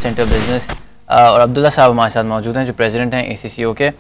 Centre business, और अब्दुल्ला साहब हमारे साथ मौजूद हैं जो प्रेसिडेंट हैं ACCO के।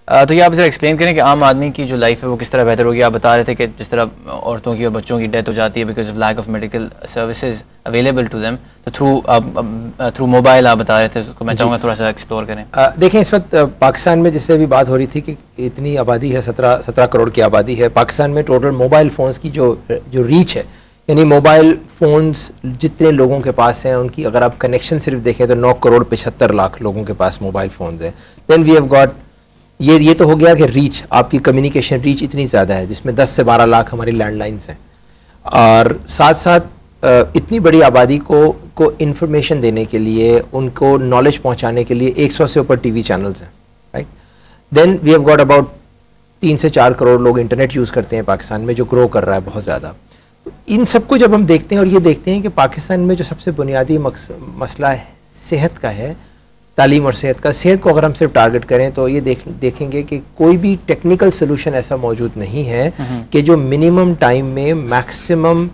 तो ये आप ज़रा एक्सप्लेन करें कि आम आदमी की जो लाइफ है वो किस तरह बेहतर होगी। आप बता रहे थे कि जिस तरह औरतों की और बच्चों की डेथ हो जाती है because of lack of medical services available to them, तो थ्रू मोबाइल आप बता रहे थे, उसको मैं चाहूँगा थोड़ा सा एक्सप्लोर करें। देखें, इस वक्त पाकिस्तान में जिससे भी बात हो रही थी कि इतनी आबादी है, 17 करोड़ की आबादी है पाकिस्तान में। टोटल मोबाइल फ़ोन्स की जो रीच है, यानी मोबाइल फ़ोन्स जितने लोगों के पास हैं उनकी अगर आप कनेक्शन सिर्फ देखें तो 9 करोड़ 75 लाख लोगों के पास मोबाइल फ़ोन्स हैं। देन वी हैव गॉट ये तो हो गया कि रीच, आपकी कम्युनिकेशन रीच इतनी ज़्यादा है जिसमें 10 से 12 लाख हमारी लैंडलाइंस हैं, और साथ साथ इतनी बड़ी आबादी को इन्फॉर्मेशन देने के लिए, उनको नॉलेज पहुंचाने के लिए 100 से ऊपर टीवी चैनल्स हैं, right. Then we have got about 3 से 4 करोड़ लोग इंटरनेट यूज़ करते हैं पाकिस्तान में, जो ग्रो कर रहा है बहुत ज़्यादा। तो इन सबको जब हम देखते हैं और ये देखते हैं कि पाकिस्तान में जो सबसे बुनियादी मसला सेहत का है, तालीम और सेहत का, सेहत को अगर हम सिर्फ टारगेट करें तो ये देखेंगे कि कोई भी टेक्निकल सोल्यूशन ऐसा मौजूद नहीं है कि जो मिनिमम टाइम में मैक्सिमम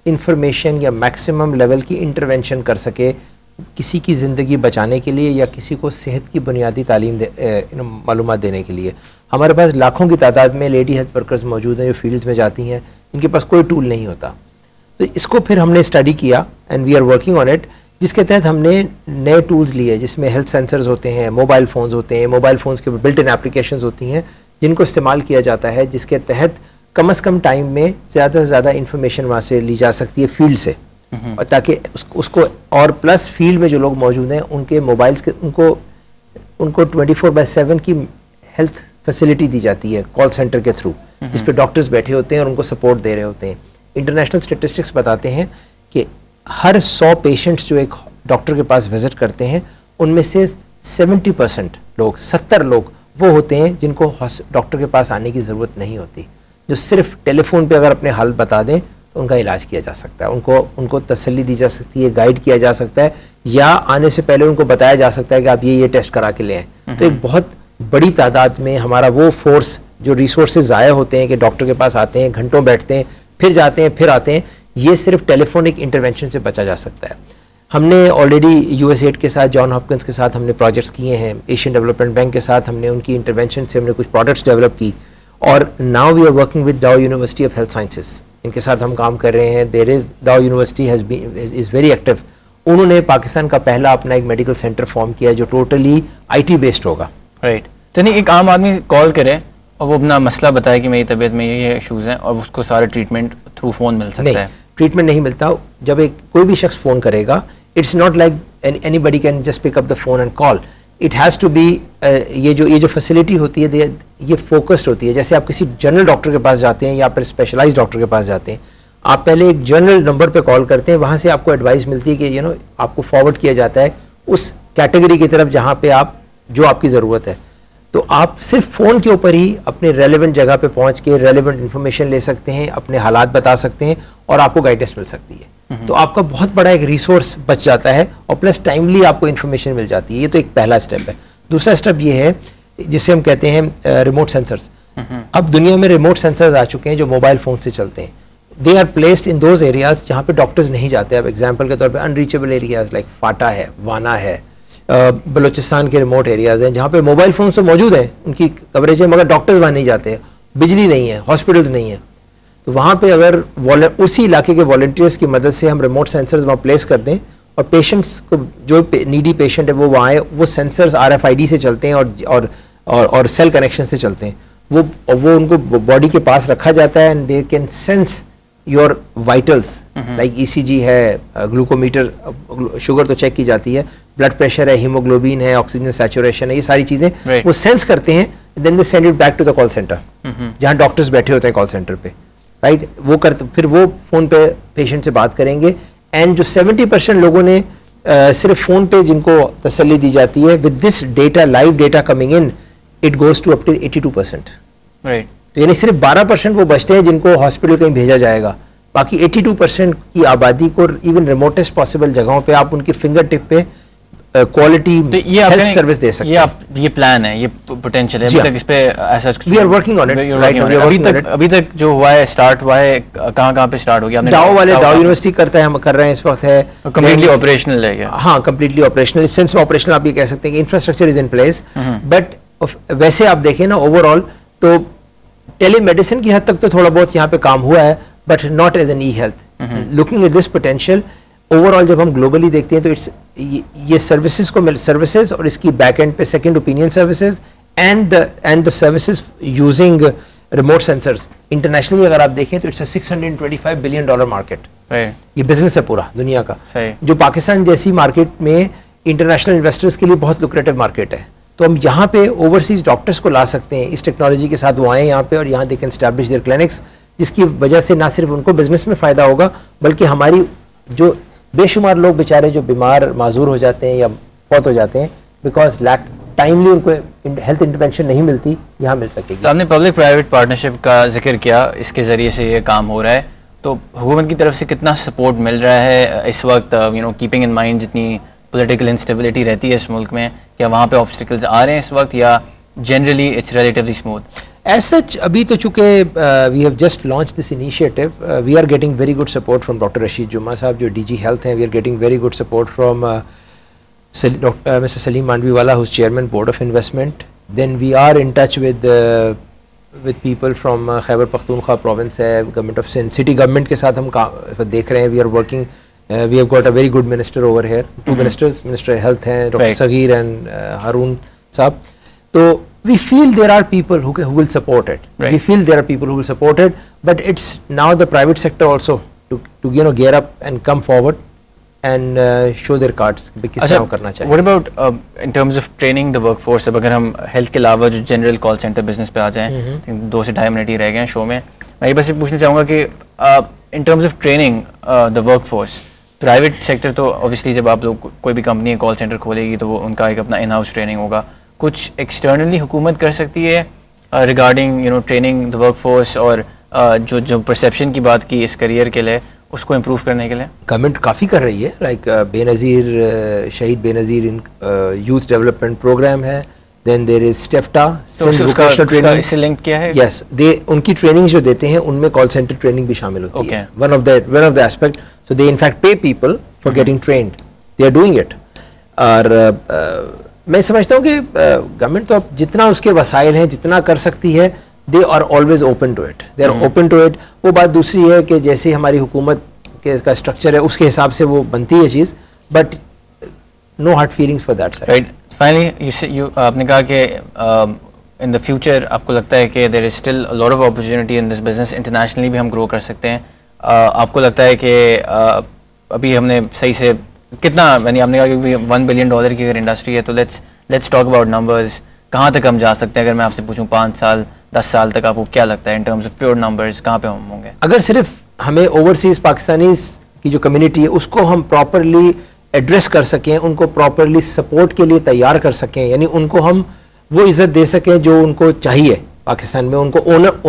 इंफॉर्मेशन या मैक्सिमम लेवल की इंटरवेंशन कर सके किसी की ज़िंदगी बचाने के लिए या किसी को सेहत की बुनियादी तालीम मालूमात देने के लिए। हमारे पास लाखों की तादाद में लेडी हेल्थ वर्कर्स मौजूद हैं जो फील्ड्स में जाती हैं, जिनके पास कोई टूल नहीं होता। तो इसको फिर हमने स्टडी किया and we are working on it, जिसके तहत हमने नए टूल्स लिए जिसमें हेल्थ सेंसर्स होते हैं, मोबाइल फ़ोन्स होते हैं, मोबाइल फ़ोन्स के बिल्ट इन एप्लीकेशंस होती हैं जिनको इस्तेमाल किया जाता है, जिसके तहत कम से कम टाइम में ज़्यादा से ज़्यादा इन्फॉर्मेशन वहाँ से ली जा सकती है फील्ड से, और ताकि उसको और प्लस फील्ड में जो लोग मौजूद हैं उनके मोबाइल्स के उनको 24/7 की हेल्थ फैसिलिटी दी जाती है कॉल सेंटर के थ्रू, जिस पे डॉक्टर्स बैठे होते हैं और उनको सपोर्ट दे रहे होते हैं। इंटरनेशनल स्टेटिस्टिक्स बताते हैं कि हर 100 पेशेंट्स जो एक डॉक्टर के पास विजिट करते हैं उनमें से 70% लोग, 70 लोग वो होते हैं जिनको डॉक्टर के पास आने की ज़रूरत नहीं होती, जो सिर्फ टेलीफोन पे अगर अपने हालत बता दें तो उनका इलाज किया जा सकता है, उनको तसल्ली दी जा सकती है, गाइड किया जा सकता है, या आने से पहले उनको बताया जा सकता है कि आप ये टेस्ट करा के ले आएँ। तो एक बहुत बड़ी तादाद में हमारा वो फोर्स, जो रिसोर्सेज ज़ाया होते हैं कि डॉक्टर के पास आते हैं, घंटों बैठते हैं, फिर जाते हैं, फिर आते हैं, ये सिर्फ टेलीफोनिक इंटरवेंशन से बचा जा सकता है। हमने ऑलरेडी USAID के साथ, जॉन हॉपकिंस के साथ हमने प्रोजेक्ट्स किए हैं, एशियन डेवलपमेंट बैंक के साथ हमने उनकी इंटरवेंशन से हमने कुछ प्रोडक्ट्स डेवलप की, और now we are working with Dow University of Health Sciences, इनके साथ हम काम कर रहे हैं। There is Dow University is very active. उन्होंने पाकिस्तान का पहला अपना एक मेडिकल सेंटर फॉर्म किया है जो टोटली IT बेस्ड होगा, राइट। तो नहीं, एक आम आदमी कॉल करे और वो अपना मसला बताए कि मेरी तबीयत में ये इशूज़ हैं, और उसको सारे ट्रीटमेंट थ्रू फ़ोन मिल सकता है? ट्रीटमेंट नहीं मिलता। जब कोई भी शख्स फ़ोन करेगा, it's not like anybody can just pick up the phone and call, it has to be, ये जो फैसिलिटी होती है ये फोकस्ड होती है। जैसे आप किसी जनरल डॉक्टर के पास जाते हैं या फिर स्पेशलाइज्ड डॉक्टर के पास जाते हैं, आप पहले एक जनरल नंबर पे कॉल करते हैं, वहाँ से आपको एडवाइस मिलती है कि आपको फॉरवर्ड किया जाता है उस कैटेगरी की तरफ जहाँ पे जो आपकी ज़रूरत है। तो आप सिर्फ फ़ोन के ऊपर ही अपने रेलेवेंट जगह पे पहुंच के रेलेवेंट इन्फॉर्मेशन ले सकते हैं, अपने हालात बता सकते हैं और आपको गाइडेंस मिल सकती है। तो आपका बहुत बड़ा एक रिसोर्स बच जाता है और प्लस टाइमली आपको इन्फॉर्मेशन मिल जाती है। ये तो एक पहला स्टेप है। दूसरा स्टेप ये है जिसे हम कहते हैं रिमोट सेंसर्स। अब दुनिया में रिमोट सेंसर्स आ चुके हैं जो मोबाइल फ़ोन से चलते हैं। They are placed in those areas जहाँ पे डॉक्टर्स नहीं जाते। अब एग्जाम्पल के तौर पर अनरीचेबल एरियाज लाइक फाटा है, वाना है, बलूचिस्तान के रिमोट एरियाज़ हैं जहाँ पे मोबाइल फ़ोन तो मौजूद हैं, उनकी कवरेज है, मगर डॉक्टर्स वहाँ नहीं जाते, बिजली नहीं है, हॉस्पिटल्स नहीं है। तो वहाँ पे अगर उसी इलाके के वॉलंटियर्स की मदद से हम रिमोट सेंसर्स वहाँ प्लेस कर दें और पेशेंट्स को, जो नीडी पेशेंट है वो वहाँ आए, वो सेंसर्स RFID से चलते हैं और सेल कनेक्शन से चलते हैं, वो उनको बॉडी के पास रखा जाता है and they can sense your vitals like ECG है, ग्लूकोमीटर, शुगर तो चेक की जाती है, ब्लड प्रेशर है, हीमोग्लोबिन है, ऑक्सीजन सैचुरेशन है, ये सारी चीजें वो सेंस करते हैं। Then they send it back to the call centre जहां डॉक्टर्स बैठे होते हैं कॉल सेंटर पे, राइट। वो करते, फिर वो फोन पे पेशेंट से बात करेंगे एंड जो 70% लोगों ने सिर्फ फोन पे जिनको तसल्ली दी जाती है, with this data, live data coming in, it goes to up to 82%, right. तो यानी सिर्फ 12% वो बचते हैं जिनको हॉस्पिटल कहीं भेजा जाएगा। बाकी 82% की आबादी को इवन रिमोटेस्ट पॉसिबल जगहों पे आप उनकी फिंगर टिप पे क्वालिटी तो ये हेल्थ सर्विस दे सकते हैं। ये प्लान है, ये पोटेंशियल है, अभी तक इस पे ऐसा we are working on it. अभी तक जो हुआ है, स्टार्ट हुआ है, कहाँ पे स्टार्ट हो गया? डाउ वाले डाउ यूनिवर्सिटी करता है, हम कर रहे हैं इस वक्त है, कंप्लीटली ऑपरेशनल है ये। हाँ, कंप्लीटली ऑपरेशनल, इस सेंस में ऑपरेशनल आप ये कह सकते हैं कि infrastructure is in place, but वैसे आप देखें ना ओवरऑल तो टेलीमेडिसिन की हद तक तो थोड़ा बहुत यहाँ पे काम हुआ है, but not as an e health. Looking at this potential overall जब हम ग्लोबली देखते हैं तो इट्स ये सर्विसेज को सर्विसेज और इसकी बैक एंड पे second opinion services and the services using remote sensors internationally अगर आप देखें तो इट्स अ $625 बिलियन मार्केट। ये बिजनेस है पूरा दुनिया का, जो पाकिस्तान जैसी मार्केट में इंटरनेशनल इन्वेस्टर्स के लिए बहुत लुक्रेटिव मार्केट है। तो हम यहाँ पे ओवरसीज डॉक्टर्स को ला सकते हैं इस टेक्नोलॉजी के साथ, वो आए यहाँ पे और यहाँ they can establish there clinics, जिसकी वजह से ना सिर्फ उनको बिजनेस में फ़ायदा होगा बल्कि हमारी जो बेशुमार लोग बेचारे जो बीमार माजूर हो जाते हैं या फौत हो जाते हैं बिकॉज लैक टाइमली उनको हेल्थ इंटरवेंशन नहीं मिलती, यहाँ मिल सकेगी। तो आपने पब्लिक प्राइवेट पार्टनरशिप का जिक्र किया, इसके ज़रिए से ये काम हो रहा है, तो हुकूमत की तरफ से कितना सपोर्ट मिल रहा है इस वक्त? कीपिंग इन माइंड जितनी पॉलिटिकल इंस्टेबिलिटी रहती है इस मुल्क में, क्या वहाँ पे ऑब्स्टिकल्स आ रहे हैं इस वक्त या generally it's relatively smooth? As such, अभी तो चूँकि we have just launched this initiative, we are getting very good support from Dr. Rashid Juma साहब जो DG Health हैं, we are getting very good support from Mr. Salim Mandviwala who's Chairman Board of Investment. Then we are in touch with people from Khyber Pakhtunkhwa province है, Government of Sindh, City Government के साथ हम देख रहे हैं, we are working, we have got a very good minister over here, two ministers, Minister Health हैं Dr. Saghir and Haroon साहब। तो we feel there are people who will support it. We feel there are people who will support it, but it's now the private sector also to gear up and come forward and show their cards कि किस तरह करना चाहिए। What about in terms of training the workforce? अब अगर हम health के अलावा जो जनरल कॉल सेंटर बिजनेस पे आ जाएं, 2 से 2.5 मिनट ही रह गए हैं शो में, मैं ये बस पूछना चाहूँगा कि in terms of training the workforce, private sector तो ऑब्वियसली जब आप लोग कोई भी कंपनी कॉल सेंटर खोलेगी तो वो उनका एक अपना इन हाउस ट्रेनिंग होगा, कुछ एक्सटर्नली हुकूमत कर सकती है रिगार्डिंग ट्रेनिंग द वर्कफोर्स और जो परसेप्शन की बात की इस करियर के लिए उसको इम्प्रूव करने के लिए? गवर्नमेंट काफ़ी कर रही है, लाइक बेनज़ीर शहीद बेनज़ीर यूथ डेवलपमेंट प्रोग्राम है, देन देयर इज स्टेफ्टा, इससे लिंक किया है? यस, उनकी ट्रेनिंग जो देते हैं उनमें कॉल सेंटर ट्रेनिंग भी शामिल होती है, one of the aspect, so they in fact pay people for getting trained, they are doing it. और मैं समझता हूँ कि गवर्नमेंट तो अब जितना उसके वसाइल हैं जितना कर सकती है, they are always open to it, they are open to it. वो बात दूसरी है कि जैसे हमारी हुकूमत का स्ट्रक्चर है उसके हिसाब से वो बनती है चीज़, but no hard feelings for that side. Right, finally आपने कहा कि इन द फ्यूचर आपको लगता है कि there is still a lot of opportunity in this business, internationally भी हम ग्रो कर सकते हैं। आपको लगता है कि अभी हमने सही से कितना, यानी आपने कहा कि $1 बिलियन की अगर इंडस्ट्री है तो लेट्स टॉक अबाउट नंबर्स, कहाँ तक हम जा सकते हैं? अगर मैं आपसे पूछूं 5 साल 10 साल तक आपको क्या लगता है in terms of pure numbers, कहाँ पे हम होंगे? अगर सिर्फ हमें ओवरसीज पाकिस्तानीज की जो कम्युनिटी है उसको हम प्रॉपरली एड्रेस कर सकें, उनको प्रॉपरली सपोर्ट के लिए तैयार कर सकें, यानी उनको हम वो इज़्ज़त दे सकें जो उनको चाहिए पाकिस्तान में, उनको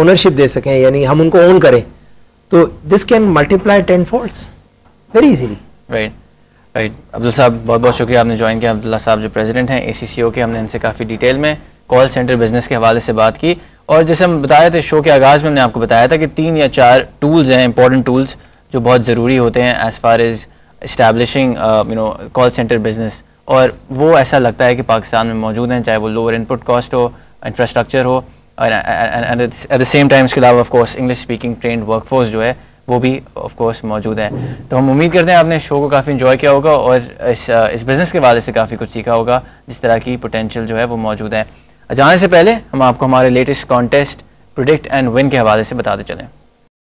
ओनरशिप दे सकें, यानी हम उनको ओन करें, तो this can multiply 10 folds very easily. Right right, Abdul साहब बहुत बहुत शुक्रिया आपने ज्वाइन किया। अब्दुल्ला साहब जो प्रेसिडेंट हैं ACCO के, हमने इनसे काफ़ी डिटेल में कॉल सेंटर बिजनेस के हवाले से बात की, और जैसे हम बताए थे शो के आगाज़ में हमने आपको बताया था कि 3 या 4 टूल्स हैं, इंपॉर्टेंट टूल्स जो बहुत ज़रूरी होते हैं as far as establishing call centre business, और वो ऐसा लगता है कि पाकिस्तान में मौजूद हैं, चाहे वो लोअर इनपुट कॉस्ट हो, इंफ्रास्ट्रक्चर हो, and at the same time इसके अलावा of course English speaking trend workforce जो है वो भी ऑफ कोर्स मौजूद है। तो हम उम्मीद करते हैं आपने शो को काफ़ी इन्जॉय किया होगा और इस बिज़नेस के हवाले से काफ़ी कुछ सीखा होगा, जिस तरह की पोटेंशियल जो है वो मौजूद है। जाने से पहले हम आपको हमारे latest contest predict and win के हवाले से बताते चलें।